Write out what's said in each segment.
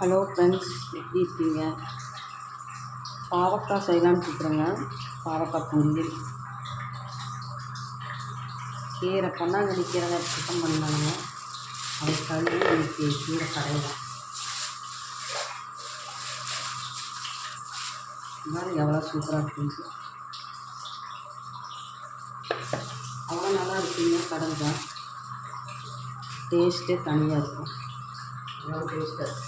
Hello friends, எப்படி இருக்கீங்க? பாவக்காய் செய்யலான்னு இருக்கிறேங்க. பாவக்காய் பொரியல், கீரை பொன்னாங்கண்ணி கீரை சுத்தம் பண்ணாங்க. அதை கழுவி இன்னைக்கு கீரை கடையலாம். இருந்தாலும் எவ்வளோ சூப்பராக இருக்குங்க, அவ்வளோ நல்லா இருக்குங்க. கடைஞ்சா டேஸ்ட்டே தனியாக இருக்கும். எவ்வளோ டேஸ்ட்டாக இருக்கும்.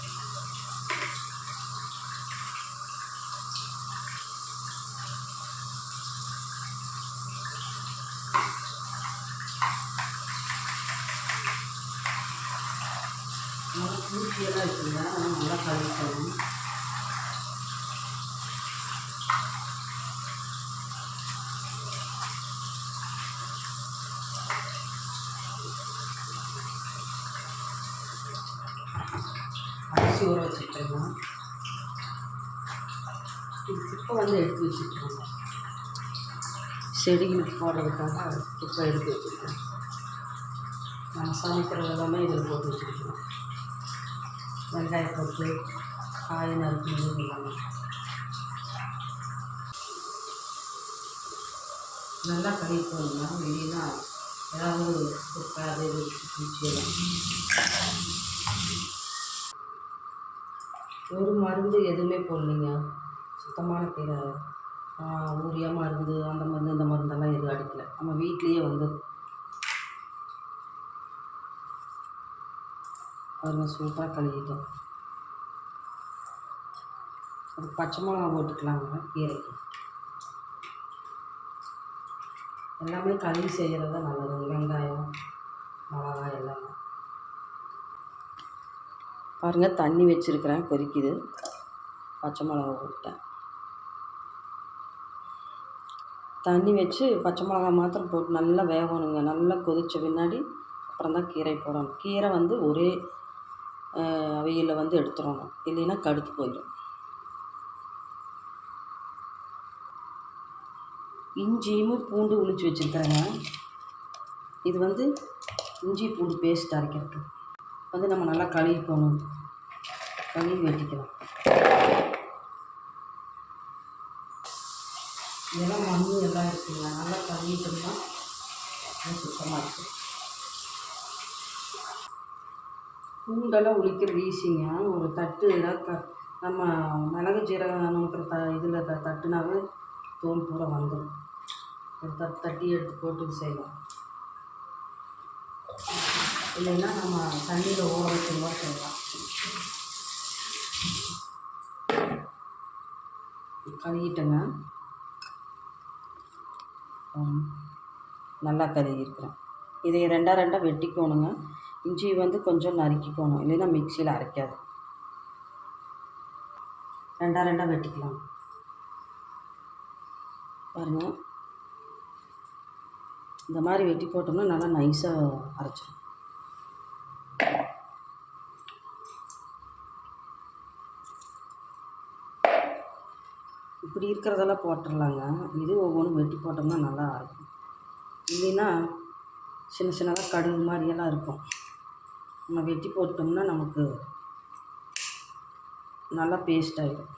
நல்லா பூச்சியெல்லாம் இருக்குங்க, ஆனால் நல்லா கழுவிக்கணும். அரிசி ஊற வச்சுருக்கோங்க. இது குப்பை எடுத்து வச்சுருக்கோங்க. செடிகளுக்கு போடுறதுக்காக குப்பை எடுத்து வச்சுருக்கோம். நம்ம சமைக்கிறது எல்லாமே இதில் போட்டு வச்சுருக்கோம். வெங்காயம் போட்டு காய் நறுக்கணும் எல்லாமே நல்லா கழிப்போம்னா வெளியெல்லாம் ஏதாவது குப்பை அது இது பூச்சியெல்லாம். ஒரு மருந்து எதுவுமே போடலைங்க. சுத்தமான கீரை. ஊரியா மருந்து அந்த மருந்து இந்த மருந்தெல்லாம் எதுவும் அடிக்கலை. நம்ம வீட்லேயே பாருங்கள், சூப்பராக கழுவிட்டோம். அது பச்சை மிளகா போட்டுக்கலாங்க கீரைக்கு. எல்லாமே கழுவி செய்கிறது தான் நல்லது. வெங்காயம், மிளகா எல்லாமே. பாருங்கள், தண்ணி வச்சுருக்கிறேன், கொதிக்குது. பச்சை மிளகா போட்டேன். தண்ணி வச்சு பச்சை மிளகா மாத்திரம் போட்டு நல்லா வேகணுங்க. நல்லா கொதித்த பின்னாடி அப்புறம் தான் கீரை போடணும். கீரை ஒரே வெயிலில் எடுத்துடணும், இல்லைன்னா கடுத்து போயிடும். இஞ்சியும் பூண்டு உளிச்சு வச்சுருக்கிறேங்க. இது இஞ்சி பூண்டு பேஸ்ட் அரைக்கிறதுக்கு நம்ம நல்லா கழுவிக்கணும். கழுவி வெட்டிக்கலாம். இதெல்லாம் மண் எல்லாம் இருக்குங்க, நல்லா கழுவிட்டோம்னா சுத்தமாக இருக்குது. பூண்டெல்லாம் உளிக்கிறது ஈஸிங்க. ஒரு தட்டு நம்ம மிளகு ஜீரகம் நுணுக்கிற இதில் தட்டுனாவே தோல் பூரா வந்துடும். ஒரு தட்டி எடுத்து போட்டு செய்யலாம். இல்லைன்னா நம்ம தண்ணியில் ஊற வச்சுருந்தா செய்யலாம். கழுவிட்டேங்க, நல்லா கழுவிருக்கிறேன். இதை ரெண்டாக வெட்டிக்கோணுங்க. இஞ்சி கொஞ்சம் நறுக்கிக்கணும், இல்லைன்னா மிக்சியில் அரைக்காது. ரெண்டாக வெட்டிக்கலாம். பாருங்கள், இந்த மாதிரி வெட்டி போட்டோம்னா நல்லா நைஸாக அரைச்சிடும். இப்படி இருக்கிறதெல்லாம் போட்டுடலாங்க. இது ஒவ்வொன்றும் வெட்டி போட்டோம்னா நல்லா இருக்கும். இல்லைன்னா சின்ன சின்னதாக கடுகு மாதிரியெல்லாம் இருக்கும். நம்ம வெட்டி போட்டோம்னா நமக்கு நல்லா பேஸ்ட் ஆகிடும்.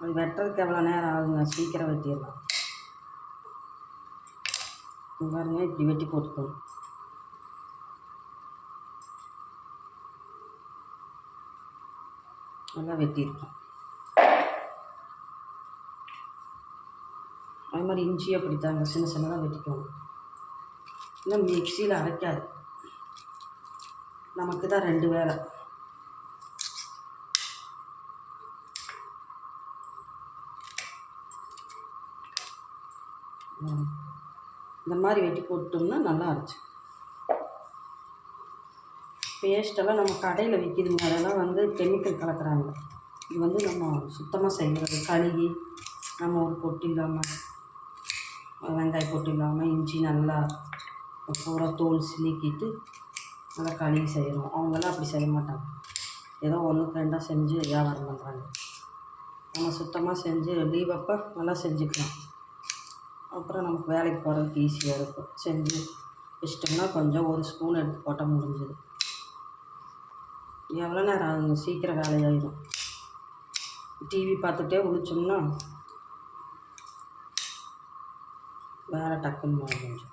அது வெட்டுறதுக்கு எவ்வளோ நேரம் ஆகுங்க, சீக்கிரம் வெட்டிடலாம். பாருங்க, இப்படி வெட்டி போட்டுக்கணும். நல்லா வெட்டியிருக்கோம். அது மாதிரி இஞ்சி அப்படித்தாங்க சின்ன சின்னதாக வெட்டிக்கணும். இல்லை மிக்சியில் அரைக்காது, நமக்கு தான் 2 வேலை. இந்த மாதிரி வெட்டி போட்டோம்னா நல்லா அரைச்சி. பேஸ்ட்டெல்லாம் நம்ம கடையில் விற்கிதுங்க, அதெல்லாம் கெமிக்கல் கலக்கிறாங்க. இது நம்ம சுத்தமாக செய்கிறது. கழுவி நம்ம ஒரு பொட்டு இல்லாமல், வெங்காய பொட்டு இல்லாமல், இஞ்சி நல்லா பூரா தோல் சிலிக்கிட்டு நல்லா கழுவி செய்கிறோம். அவங்கெல்லாம் அப்படி செய்ய மாட்டாங்க. ஏதோ 1க்கு 2 செஞ்சு வியாபாரம் பண்ணுறாங்க. நம்ம சுத்தமாக செஞ்சு லீவ் அப்போ நல்லா செஞ்சுக்கலாம். அப்புறம் நமக்கு வேலைக்கு போகிறதுக்கு ஈஸியாக இருக்கும். செஞ்சு வச்சிட்டோம்னா கொஞ்சம் ஒரு ஸ்பூன் எடுத்து போட்டால் முடிஞ்சுது. எவ்வளோ நேரம் ஆகுங்க, சீக்கிரம் வேலையாயிடும். டிவி பார்த்துட்டே உளிச்சோம்னா வேலை டக்குன்னு முடிஞ்சிடும்,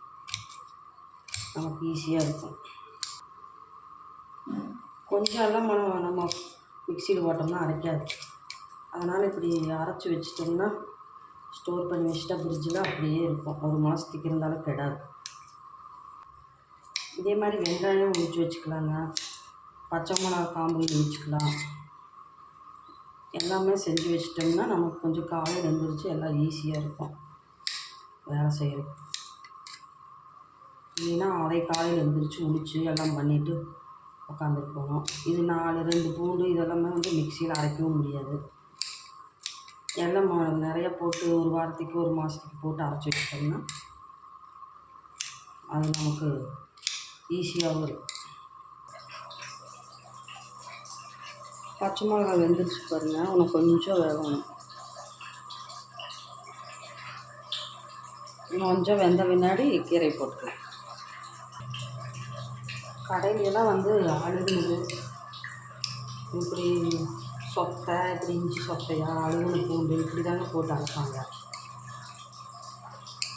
நமக்கு ஈஸியாக இருக்கும். கொஞ்சம் எல்லாம் நம்ம மிக்சியில் போட்டோம்னா அரைக்காது. அதனால் இப்படி அரைச்சி வச்சிட்டோம்னா ஸ்டோர் பண்ணி வச்சுட்டா ஃப்ரிட்ஜில் அப்படியே இருக்கும், 1 மாதத்துக்கு இருந்தாலும் கெடாது. இதே மாதிரி வெங்காயம் உரிச்சு வச்சுக்கலாங்க, பச்சை மிளகா காம்பு வச்சுக்கலாம். எல்லாமே செஞ்சு வச்சிட்டோம்னா நமக்கு கொஞ்சம் காலையில் எழுந்திரிச்சு எல்லாம் ஈஸியாக இருக்கும் வேலை செய்கிறது. இல்லைன்னா அதை காலையில் எழுந்திரிச்சு உளிச்சு எல்லாம் பண்ணிவிட்டு உட்காந்துட்டு போகணும். இது 2 பூண்டு இதெல்லாமே மிக்சியில் அரைக்கவும் முடியாது. எல்லாம் நிறையா போட்டு 1 வாரத்துக்கு 1 மாதத்துக்கு போட்டு அரைச்சி வச்சிட்டோம்னா அது நமக்கு ஈஸியாகவும் இருக்கும். பச்சை மிளகா வெந்துருச்சு பாருங்கள், உனக்கு கொஞ்சம் வேகணும். கொஞ்சம் வெந்த பின்னாடி கீரை போட்டுக்கலாம். கடையிலலாம் அழுகுனது இப்படி சொத்தை, இப்படி இஞ்சி சொத்தையா, அழுகுன பூண்டு இப்படி தாங்க போட்டு அரைப்பாங்க.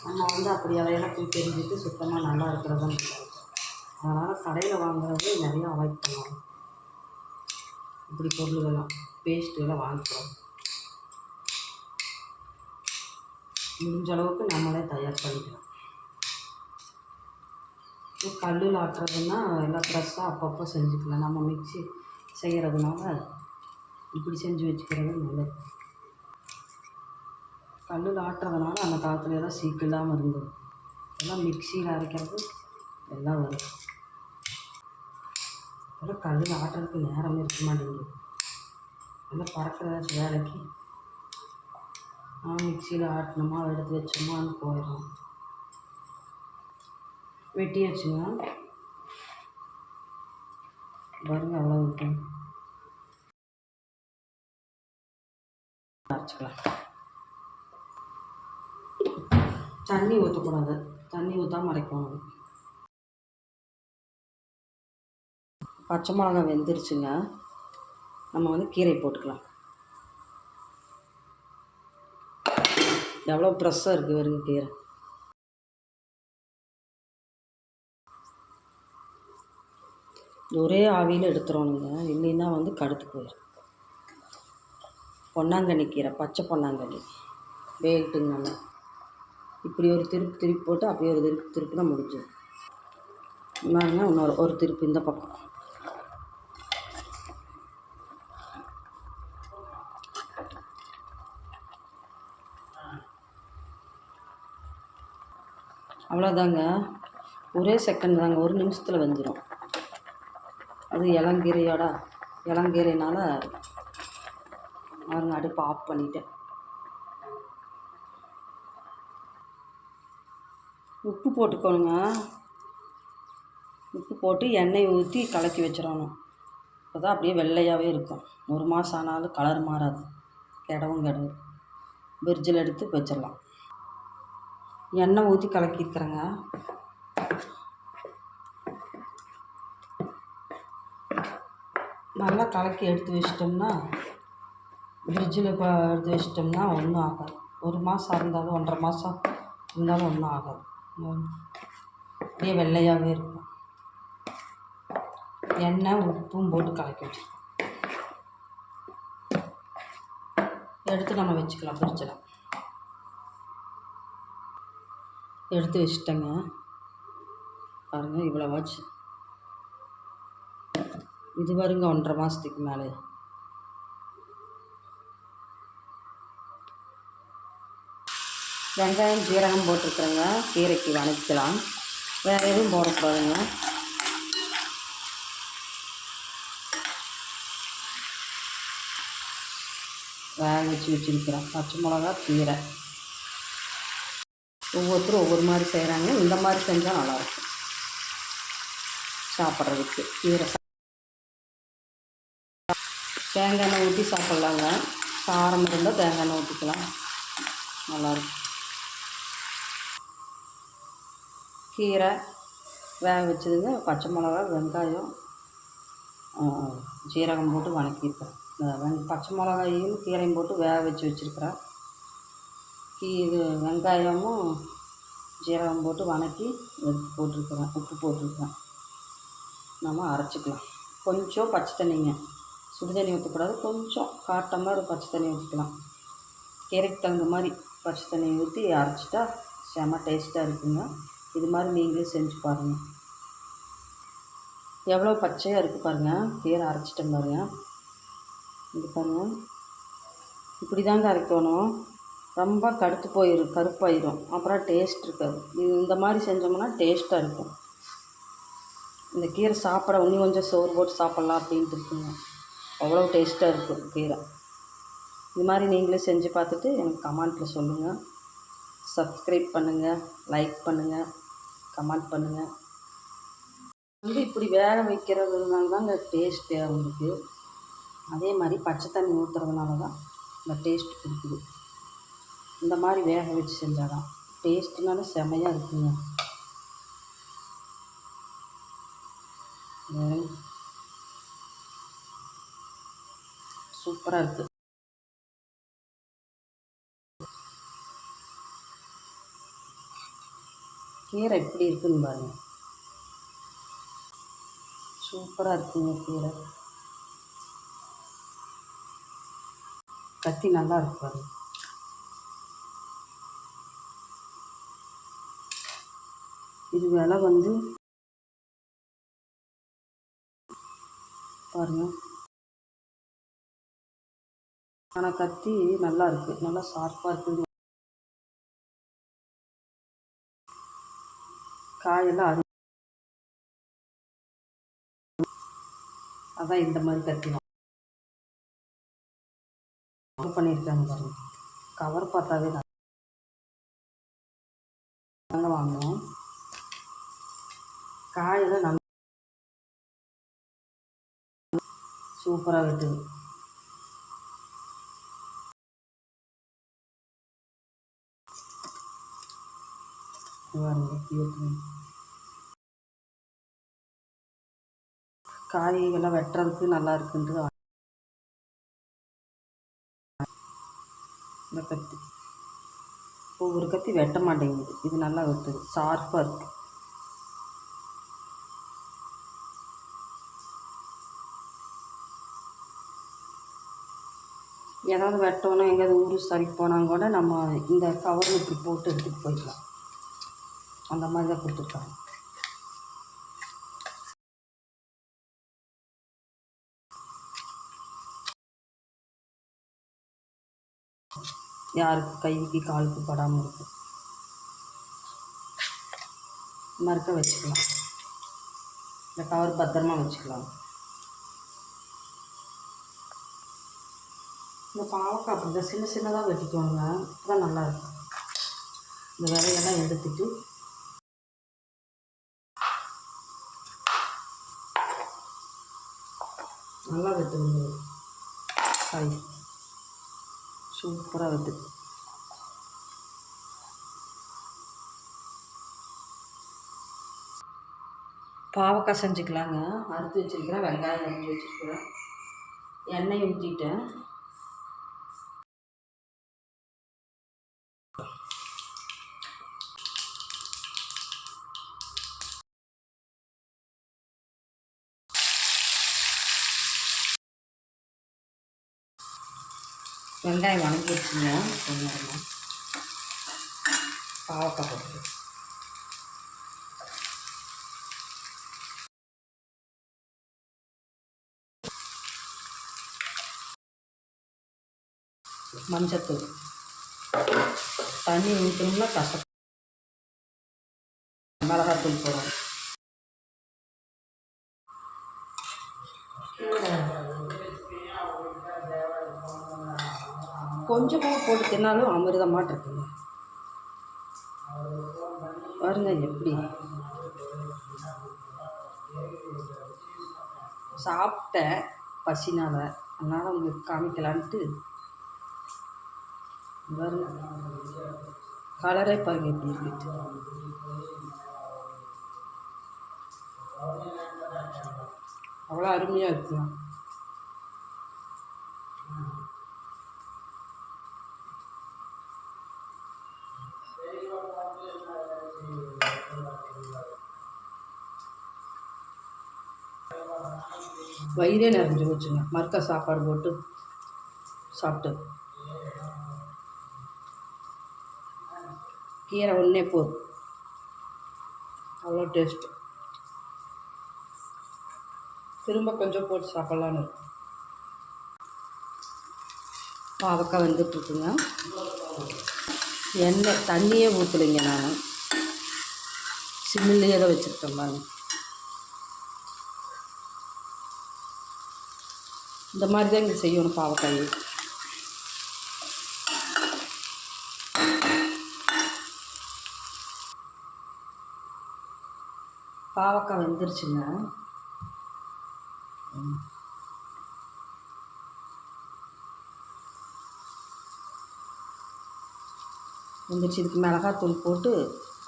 நம்ம அப்படி அதையெல்லாம் போய் தெரிஞ்சுட்டு சுத்தமாக நல்லா இருக்கிறதான். அதனால் கடையில் வாங்குறது நிறையா அவாய்ட் பண்ணுவாங்க. இப்படி பொருள்கள்லாம் பேஸ்ட்டுகளை வாங்கிக்கிறோம். முடிஞ்ச அளவுக்கு நம்மளே தயார் பண்ணிக்கலாம். கல்லில் ஆட்டுறதுன்னா எல்லாம் ஃப்ரெஷ்ஷாக அப்பப்போ செஞ்சுக்கலாம். நம்ம மிக்ஸி செய்கிறதுனால இப்படி செஞ்சு வச்சுக்கிறது நல்லது. கல்லில் ஆட்டுறதுனால அந்த காலத்துலலாம் சீக்கு இல்லாமல் இருந்தது. எல்லாம் மிக்சியில் அரைக்கிறது எல்லாம் வரும். அதெல்லாம் கல்லில் ஆட்டுறதுக்கு நேரமே இருக்க மாட்டேங்குது. எல்லாம் பறக்கிற ஏதாச்சும் வேலைக்கு மிக்சியில் ஆட்டினோமா எடுத்து வச்சோமான்னு போயிடும். வெட்டியாச்சுங்க பாருங்க, அவ்வளோ இருக்கும். அரைச்சிக்கலாம். தண்ணி ஊற்றக்கூடாது, தண்ணி ஊற்றாமல் அரைக்கணும். பச்சை மிளகா வெந்துருச்சுங்க, நம்ம கீரை போட்டுக்கலாம். எவ்வளோ ப்ரெஷ்ஷாக இருக்குது வருங்க கீரை. ஒரே ஆவியில் எடுத்துடணுங்க, இல்லைன்னா கடுத்து போயிடும். பொன்னாங்கண்ணி கீரை, பச்சை பொன்னாங்கண்ணி வேகட்டுங்க நல்லா. இப்படி ஒரு திருப்பி போட்டு அப்படியே ஒரு திருப்புனா முடிஞ்சிடும். இன்னொரு திருப்பு இந்த பக்கம். அவ்வளோதாங்க, ஒரே செகண்ட் தாங்க, 1 நிமிஷத்தில் வெந்துடும். அது இளங்கீரைனால பாருங்க, அடுப்பை ஆஃப் பண்ணிட்டேன். உப்பு போட்டுக்கோணுங்க, உப்பு போட்டு எண்ணெய் ஊற்றி கலக்கி வச்சிடணும். அப்போ தான் அப்படியே வெள்ளையாகவே இருக்கும். 1 மாதம் ஆனாலும் கலர் மாறாது, கெடவும். ஃப்ரிட்ஜில் எடுத்து வச்சிடலாம். எண்ணெய் ஊற்றி கலக்கியிருக்கிறேங்க. நல்லா கலக்கி எடுத்து வச்சிட்டோம்னா ஃப்ரிட்ஜில் எடுத்து வச்சிட்டோம்னா ஒன்றும் ஆகாது. 1 மாதம் இருந்தாலும் 1.5 மாதம் இருந்தாலும் ஒன்றும் ஆகாது. அப்படியே வெள்ளையாகவே இருக்கும். எண்ணெய் உப்பும் போட்டு கலக்கி வச்சுருக்கோம். எடுத்து நம்ம வச்சுக்கலாம் ஃப்ரிட்ஜில். எடுத்து வச்சுட்டேங்க பாருங்கள், இவ்வளோவாச்சு. இது வருங்க 1.5 மாதத்துக்கு மேலே. வெங்காயம் ஜீரகம் போட்டுருக்குறேங்க, கீரைக்கு வணக்கலாம். வேறு எதுவும் போடக்கூடாதுங்க. வேக வச்சுருக்கிறேன். பச்சை மிளகா, கீரை. ஒவ்வொருத்தரும் ஒவ்வொரு மாதிரி செய்கிறாங்க. இந்த மாதிரி செஞ்சால் நல்லாயிருக்கும் சாப்பிட்றதுக்கு. கீரை தேங்காய் எண்ணெய் ஊற்றி சாப்பிட்லாங்க. காரம் இருந்தால் தேங்காய் எண்ணெய் ஊற்றிக்கலாம், நல்லாயிருக்கும். கீரை வேக வச்சதுங்க, பச்சை மிளகா, வெங்காயம், ஜீரகம் போட்டு வணக்கியிருக்கிறேன். பச்சை மிளகாயும் கீரையும் போட்டு வேக வச்சு வச்சுருக்கிறேன். இது வெங்காயமும் ஜீரகம் போட்டு வணக்கி எடுத்து போட்டிருக்கிறேன். உப்பு போட்டிருக்கிறேன். நம்ம அரைச்சிக்கலாம். கொஞ்சம் பச்சை தண்ணிங்க, சுடு தண்ணி ஊற்றக்கூடாது. கொஞ்சம் 1/4 டம்ளர் பச்சை தண்ணி ஊற்றிக்கலாம். கீரைக்கு தகுந்த மாதிரி பச்சை தண்ணி ஊற்றி அரைச்சிட்டா செம்ம டேஸ்ட்டாக இருக்குங்க. இது மாதிரி நீங்களே செஞ்சு பாருங்கள். எவ்வளோ பச்சையாக இருக்குது பாருங்கள். கீரை அரைச்சிட்டேன் பாருங்கள். இது பாருங்கள், இப்படி தாங்க அரைக்கணும். ரொம்ப கடுத்து கருப்பாயிடும், அப்புறம் டேஸ்ட் இருக்காது. இந்த மாதிரி செஞ்சோம்னா டேஸ்ட்டாக இருக்கும். இந்த கீரை சாப்பிட இன்னும் கொஞ்சம் சோறு போட்டு சாப்பிட்லாம் அப்படின்ட்டு இருக்குங்க. அவ்வளோ டேஸ்ட்டாக இருக்கும் கீரை. இது மாதிரி நீங்களே செஞ்சு பார்த்துட்டு எனக்கு கமெண்ட்டில் சொல்லுங்கள். சப்ஸ்கிரைப் பண்ணுங்கள், லைக் பண்ணுங்கள், கமெண்ட் பண்ணுங்கள். இப்படி வேக வைக்கிறதுனால தாங்க டேஸ்ட்டு அவங்களுக்கு. அதே மாதிரி பச்சை தண்ணி ஊற்றுறதுனால தான் இந்த டேஸ்ட் கொடுக்குது. இந்த மாதிரி வேக வச்சு செஞ்சால் தான் டேஸ்ட்டுனால செமையாக இருக்குங்க. சூப்பராக இருக்குது. கீரை எப்படி இருக்குன்னு பாருங்கள். சூப்பராக இருக்குங்க கீரை. கத்தி நல்லா இருக்கு பாருங்க. இது விலை வந்து பாருங்கள். ஆனால் கத்தி நல்லா இருக்குது, நல்லா ஷார்ப்பாக இருக்குது. காயெல்லாம் அதான் இந்த மாதிரி கத்தி பண்ணியிருக்காங்க பாருங்கள். கவர் பார்த்தாவே நாங்கள் வாங்குவோம். காயெல்லாம் நல்லா சூப்பராக வெட்டுது. காய்கறிகள்லாம் வெட்டுறதுக்கு நல்லா இருக்குன்ட்டு இந்த கத்தி. ஒவ்வொரு கத்தி வெட்ட மாட்டேங்குது, இது நல்லா வெட்டுது, ஷார்ப்பாக இருக்குது. ஏதாவது வெட்டணும், எங்கேயாவது ஊர் சரிக்கு போனால் கூட நம்ம இந்த கவரில் இப்படி போட்டு எடுத்துகிட்டு போய்க்கலாம். அந்த மாதிரி தான் கொடுத்துருக்காங்க. யாருக்கு கைக்கு காலுக்கு படாமல் இருக்குது மறுக்க வச்சுக்கலாம். இந்த கவர் பத்திரமா வச்சுக்கலாம். இந்த பாவக்காய் அப்படி தான் சின்ன சின்னதாக வெட்டிக்கோங்க, அப்போ தான் நல்லாயிருக்கும். இந்த விதையெல்லாம் எடுத்துட்டு நல்லா வெட்டுங்க. காய் சூப்பராக வெட்டுது. பாவக்காய் செஞ்சுக்கலாங்க. அறுத்து வச்சுருக்கிறேன், வெங்காயம் அரிஞ்சு வச்சுருக்கிறேன், எண்ணெய் ஊற்றிட்டேன். வெங்காயம் வணங்கி வச்சுங்க. பாவக்காய் போட்டு மஞ்சத்தூள், தண்ணி ஊற்றணும்னா கசப்பு, மிளகாத்தூள் போடுறோம். கொஞ்சமாக போட்டு தின்னாலும் அமிர்தமாட்டு இருக்குங்க. பாருங்க எப்படி சாப்பிட்டேன் பசினால், அதனால் உங்களுக்கு காமிக்கலான்ட்டு. பாருங்க கலரே பாருங்க எப்படி இருக்குது. அவ்வளோ அருமையாக இருக்குங்க. வயிறே நிறைஞ்சு போச்சுங்க. மறுக்கா சாப்பாடு போட்டு சாப்பிட்டு கீரை ஒன்றே போதும், அவ்வளோ டேஸ்ட்டு. திரும்ப கொஞ்சம் போட்டு சாப்பிட்லான்னு இருக்கும். பாவக்காய் வெந்துட்டுருக்குங்க. எண்ணெய் தண்ணியே ஊற்றலைங்க, நான் சிம்மிலேயே தான் வச்சுருக்கேன் பாருங்க. இந்த மாதிரி தான் இங்கே செய்யணும் பாவக்காய். பாவக்காய் வெந்துருச்சுங்க. வெந்துருச்சு. இதுக்கு மிளகாத்தூள் போட்டு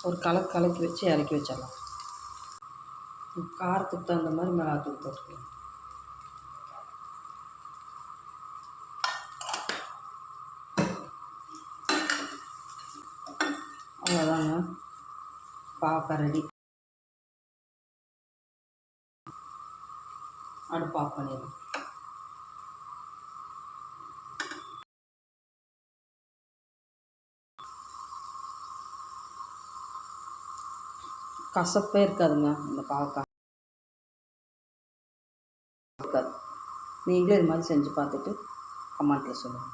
ஒரு கலக்கி வச்சு இறக்கி வச்சிடலாம். காரத்துக்கு தகுந்த மாதிரி மிளகாத்தூள் போட்டுக்கலாம். அவ்வளோதாங்க, பாவக்காய் ரெடி. அடுப்பு ஆஃப் பண்ணிடலாம். கசப்பே இருக்காதுங்க இந்த பாவக்காய். இருக்காது. நீங்களே இது மாதிரி செஞ்சு பார்த்துட்டு கமெண்ட்டில் சொல்லுங்கள்.